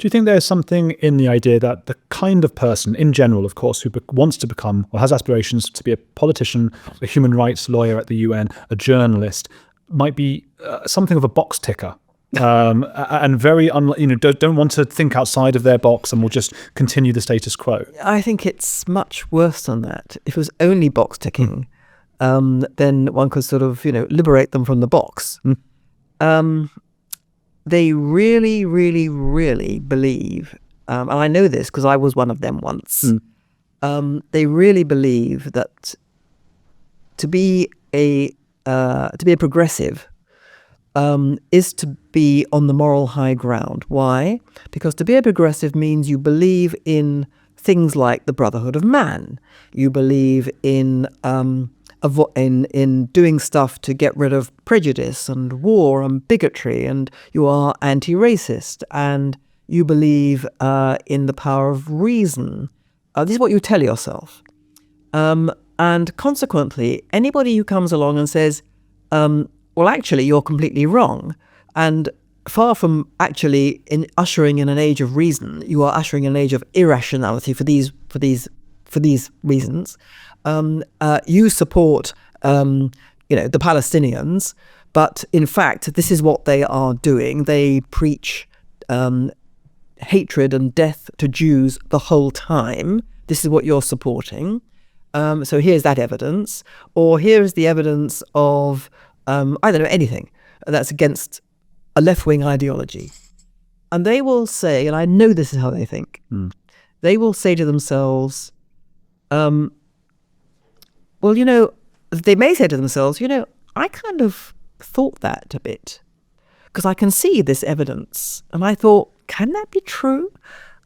Do you think there's something in the idea that the kind of person, in general, of course, who wants to become or has aspirations to be a politician, a human rights lawyer at the UN, a journalist, might be something of a box ticker? And very, don't want to think outside of their box and will just continue the status quo? I think it's much worse than that. If it was only box ticking, then one could sort of, liberate them from the box. They really, really, really believe, and I know this because I was one of them once, they really believe that to be a progressive is to be on the moral high ground. Why? Because to be a progressive means you believe in things like the brotherhood of man. You believe in doing stuff to get rid of prejudice and war and bigotry, and you are anti-racist, and you believe in the power of reason. This is what you tell yourself. And consequently, anybody who comes along and says, well, actually, you're completely wrong, and far from actually ushering in an age of reason, you are ushering in an age of irrationality for these reasons. You support, the Palestinians, but in fact, this is what they are doing. They preach hatred and death to Jews the whole time. This is what you're supporting. So here's that evidence, or here is the evidence of, anything that's against a left-wing ideology. And they will say, and I know this is how they think, they will say to themselves, they may say to themselves, I kind of thought that a bit because I can see this evidence. And I thought, can that be true?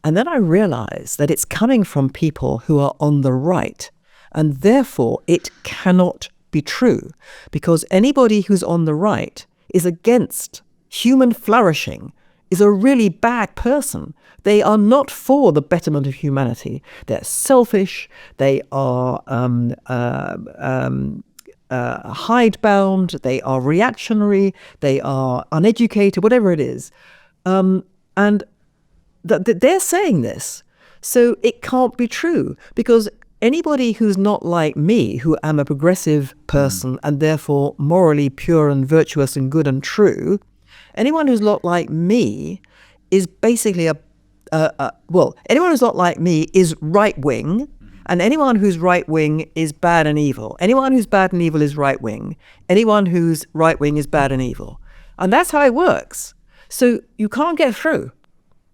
And then I realized that it's coming from people who are on the right, and therefore it cannot be true, because anybody who's on the right is against human flourishing, is a really bad person. They are not for the betterment of humanity. They're selfish. They are hidebound. They are reactionary. They are uneducated, whatever it is. And they're saying this. So it can't be true, because anybody who's not like me, who am a progressive person and therefore morally pure and virtuous and good and true, anyone who's not like me is basically anyone who's not like me is right-wing, and anyone who's right-wing is bad and evil. Anyone who's bad and evil is right-wing. Anyone who's right-wing is bad and evil. And that's how it works. So you can't get through.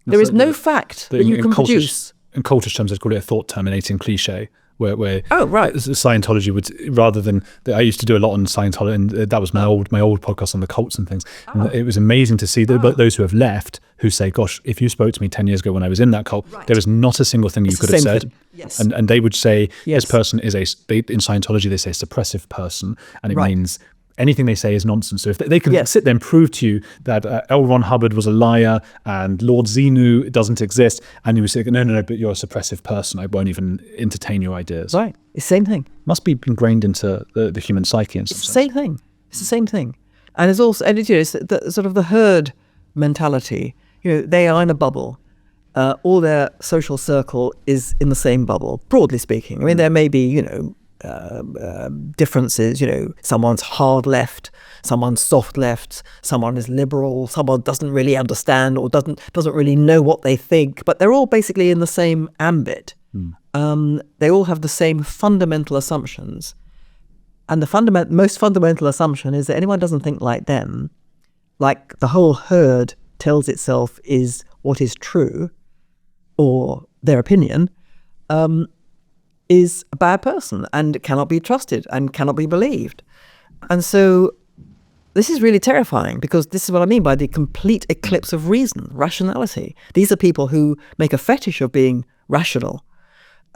There is no fact that you can produce. In culture terms, they'd call it a thought-terminating cliché, where right. Scientology would, rather than, I used to do a lot on Scientology, and that was my old podcast on the cults and things. And it was amazing to see those who have left, who say, gosh, if you spoke to me 10 years ago when I was in that cult, there was not a single thing you could have said. Yes. And they would say, this person is in Scientology, they say suppressive person, and it means anything they say is nonsense. So if they can sit there and prove to you that L. Ron Hubbard was a liar and Lord Xenu doesn't exist, and you would say, no, but you're a suppressive person, I won't even entertain your ideas. Right. It's the same thing. Must be ingrained into the human psyche in some sense. It's the same thing. It's the same thing. And it's also, it's the sort of the herd mentality. They are in a bubble. All their social circle is in the same bubble, broadly speaking. I mean, there may be, differences. Someone's hard left, someone's soft left, someone is liberal, someone doesn't really understand or doesn't really know what they think, but they're all basically in the same ambit. They all have the same fundamental assumptions, and the most fundamental assumption is that anyone doesn't think like them, like the whole herd tells itself is what is true, or their opinion, is a bad person and cannot be trusted and cannot be believed. And so this is really terrifying, because this is what I mean by the complete eclipse of reason, rationality. These are people who make a fetish of being rational.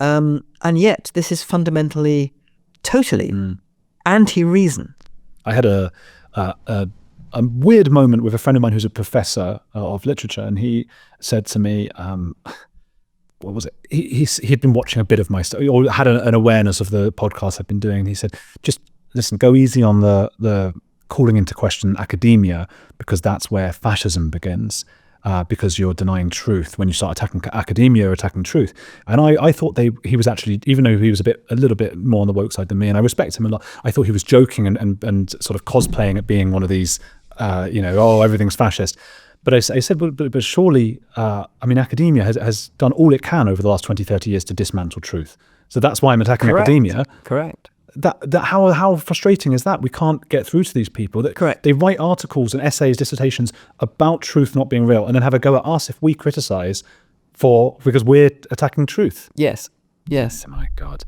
And yet this is fundamentally, totally anti-reason. I had a weird moment with a friend of mine who's a professor of literature, and he said to me, what was it? He'd been watching a bit of my stuff, or had an awareness of the podcast I'd been doing. And he said, just listen, go easy on the calling into question academia, because that's where fascism begins. because you're denying truth when you start attacking academia or attacking truth. And I thought he was actually, even though he was a little bit more on the woke side than me, and I respect him a lot, I thought he was joking and sort of cosplaying at being one of these, oh, everything's fascist. But I said, but surely, academia has done all it can over the last 20, 30 years to dismantle truth. So that's why I'm attacking academia. Correct. How frustrating is that? We can't get through to these people. Correct. They write articles and essays, dissertations about truth not being real, and then have a go at us if we criticize because we're attacking truth. Yes. Oh my God.